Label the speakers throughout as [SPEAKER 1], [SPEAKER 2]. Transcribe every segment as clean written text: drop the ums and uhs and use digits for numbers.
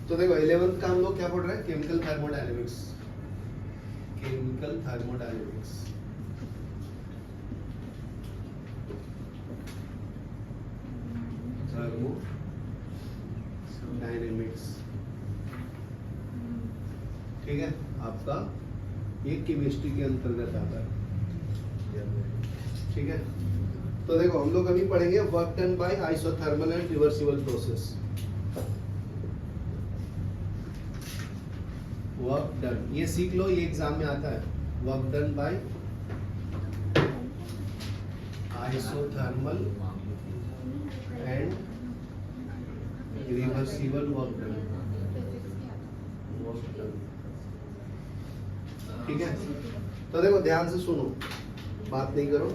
[SPEAKER 1] तो देखो 11th का हम लोग क्या पढ़ रहे हैं, chemical thermodynamics. Chemical thermodynamics thermodynamics ठीक है, आपका ये केमिस्ट्री के अंतर्गत आता है। ठीक है, तो देखो हम लोग अभी पढ़ेंगे work done by isothermal and reversible process. Work done, ये सीख लो, ये एग्जाम में आता है। Work done by isothermal and reversible work done. ठीक है, तो देखो ध्यान से सुनो, बात नहीं करो।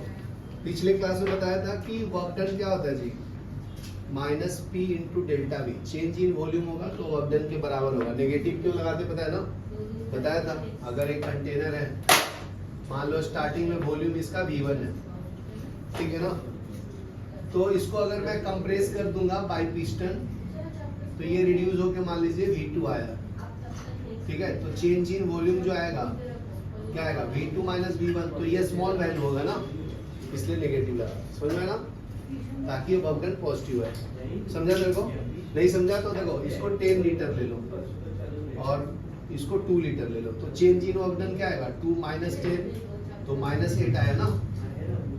[SPEAKER 1] पिछले क्लास में बताया था कि वर्क डन क्या होता है जी, minus P into delta V. Change in volume होगा तो वर्क डन के बराबर होगा। नेगेटिव क्यों लगाते पता है ना, बताया था। अगर एक कंटेनर है, मान लो स्टार्टिंग में वॉल्यूम इसका V1 है, ठीक है ना, तो इसको अगर मैं कंप्रेस कर दूंगा बाय पिस्टन तो ये रिड्यूस होके मान लीजिए V2 आया। ठीक है, तो चेंज इन वॉल्यूम जो आएगा क्या आएगा, V2 माइनस V1, तो ये स्मॉल वैल्यू होगा ना, इसलिए नेगेटिव लगा। समझ में ना, ताकि ये वर्क डन पॉजिटिव है। समझा मेरे को? नहीं समझा तो देखो, इसको 10 लीटर ले लो और इसको 2 लीटर ले लो, तो चेंज इन वर्क डन क्या आएगा, 2 माइनस 10 तो माइनस 8 आया ना।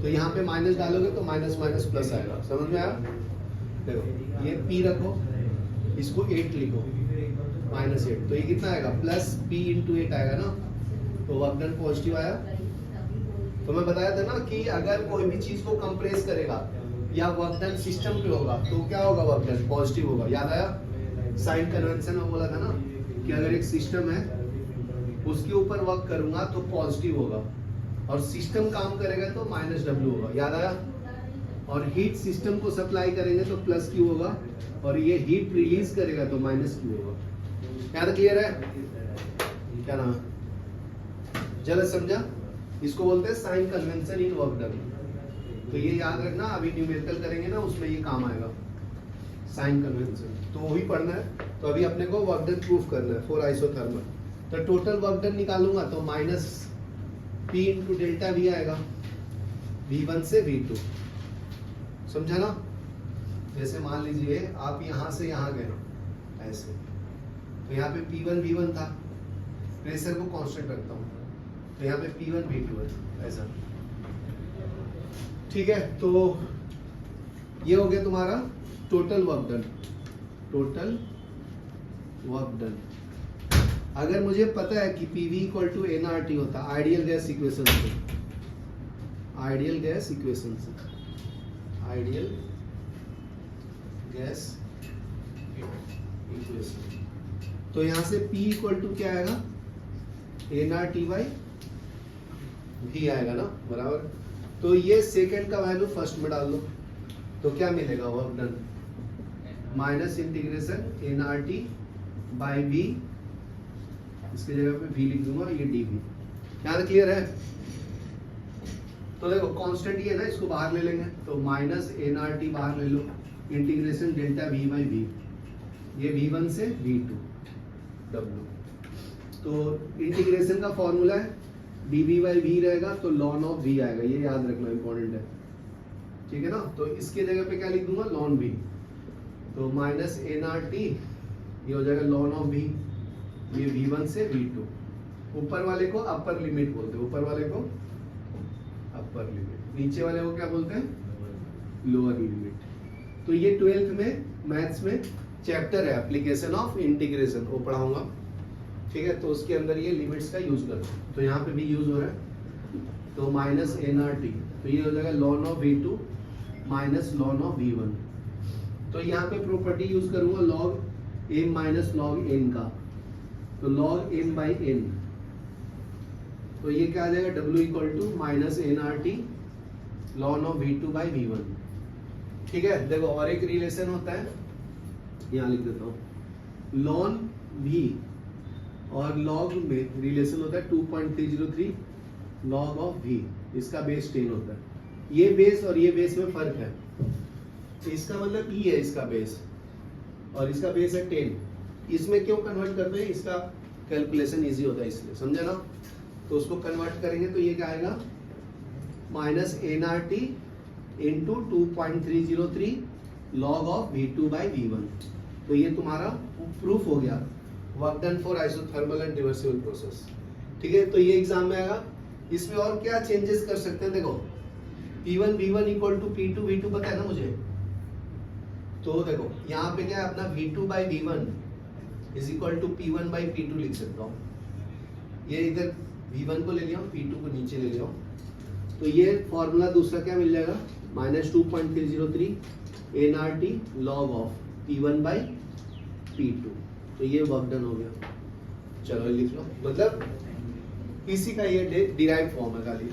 [SPEAKER 1] तो यहाँ पे माइनस डालोगे तो माइनस माइनस प्लस आएगा। समझ में आया? देखो ये P रखो, इसको 8 लिखो, माइनस 8, तो ये कितना आएगा, प्लस P इंटू 8 आएगा ना, तो वर्क डन पॉजिटिव आया। तो मैं बताया था ना कि अगर कोई भी चीज को कंप्रेस करेगा या वर्क डन सिस्टम पे होगा तो क्या होगा, वर्क डन पॉजिटिव होगा। याद आया? साइन कन्वेंशन में बोला था ना कि अगर एक सिस्टम है उसके ऊपर वर्क करूंगा तो पॉजिटिव होगा, और सिस्टम काम करेगा तो माइनस W होगा। याद आया? और हीट सिस्टम को सप्लाई करेंगे तो प्लस Q होगा, और ये हीट रिलीज करेगा तो माइनस Q होगा। याद क्लियर है? क्या नाम है, जरा समझा? इसको बोलते हैं sign convention in work done. तो ये याद रखना, अभी न्यूमेरिकल करेंगे ना उसमें ये काम आएगा, साइन कन्वेंशन। तो वही पढ़ना है। तो अभी अपने को वर्क डन प्रूफ करना है फॉर आइसोथर्मल। तो टोटल वर्क डन निकालूंगा तो minus P into delta V आएगा, V1 से V2। समझा ना? जैसे मान लीजिए आप यहाँ से यहाँ गए ऐसे, तो यहाँ पे P1 V1 था, प्रेशर को कांस्टेंट रखता हूँ, तो यहाँ पे P1 V2 है ऐसा। ठीक है, तो ये हो गया तुम्हारा total work done. Total work done अगर मुझे पता है कि PV इक्वल टू nRT होता आइडियल गैस इक्वेशन से, आइडियल गैस इक्वेशन से, आइडियल गैस इक्वेशन, तो यहाँ से P इक्वल टू क्या आएगा, nRT बाई V आएगा ना, बराबर। तो ये सेकेंड का वैल्यू फर्स्ट में डाल दो, तो क्या मिलेगा, work done minus integration nRT by V, इसकी जगह पे V लिख दूंगा, ये dV। यहाँ क्लियर है? तो देखो कांस्टेंट ये ना, इसको बाहर ले लेंगे तो माइनस nRT बाहर ले लो, integration delta V by V, ये V1 से V2 W। तो इंटीग्रेशन का फॉर्मूला है dV बाई V रहेगा तो ln ऑफ V आएगा, ये याद रखना इंपॉर्टेंट है। ठीक है ना? तो इसके जगह पे क्या लिख दूंगा, ln V, तो माइनस nRT, ये हो जाएगा ln ऑफ V, ये V1 से V2। ऊपर वाले को अपर लिमिट बोलते हैं, ऊपर वाले को अपर लिमिट, नीचे वाले को क्या बोलते हैं, लोअर लिमिट। तो ये 12th में मैथ्स में चैप्टर है एप्लीकेशन ऑफ इंटीग्रेशन, वो पढ़ाऊंगा। ठीक है, तो उसके अंदर ये लिमिट्स का यूज करते हैं, तो यहाँ पे भी यूज हो रहा है। तो माइनस nRT, तो ये हो जाएगा ln of V2 minus ln of V1। तो यहाँ पे प्रॉपर्टी यूज करूंगा log m minus log n का, तो log m बाई n, तो ये क्या आ जाएगा, W equal to minus nRT ln of V2 by V1। ठीक है, देखो और एक रिलेशन होता है, यहाँ लिख देता हूँ, ln V और log में रिलेशन होता है 2.303 log ऑफ V, इसका बेस 10 होता है। ये बेस और ये बेस में फर्क है, तो इसका मतलब E है इसका बेस, और इसका बेस है 10, इसमें क्यों कन्वर्ट करते हैं, इसका कैलकुलेशन इजी होता है इसलिए, समझे ना। तो उसको कन्वर्ट करेंगे तो ये क्या आएगा, minus N R T into 2.303 log of V2 by V1। तो ये तुम्हारा प्रूफ हो गया, work done for isothermal and reversible process. ठीक है, तो ये एग्जाम में आएगा। इसमें और क्या चेंजेस कर सकते हैं, देखो P1 V1 equal to P2 V2 पता है ना मुझे, तो देखो यहाँ पे क्या है अपना V2 by V1 is equal to P1 by P2 लिख सकता हूँ। ये इधर V1 को ले लिया हूँ, P2 को नीचे ले लिया हूँ, तो ये फॉर्मूला दूसरा क्या मिल जाएगा, minus 2.303 NRT log of P1 by P2। तो ये वर्क डन हो गया। चलो लिख लो, मतलब इसी का ये डिराइव फॉर्म है खाली।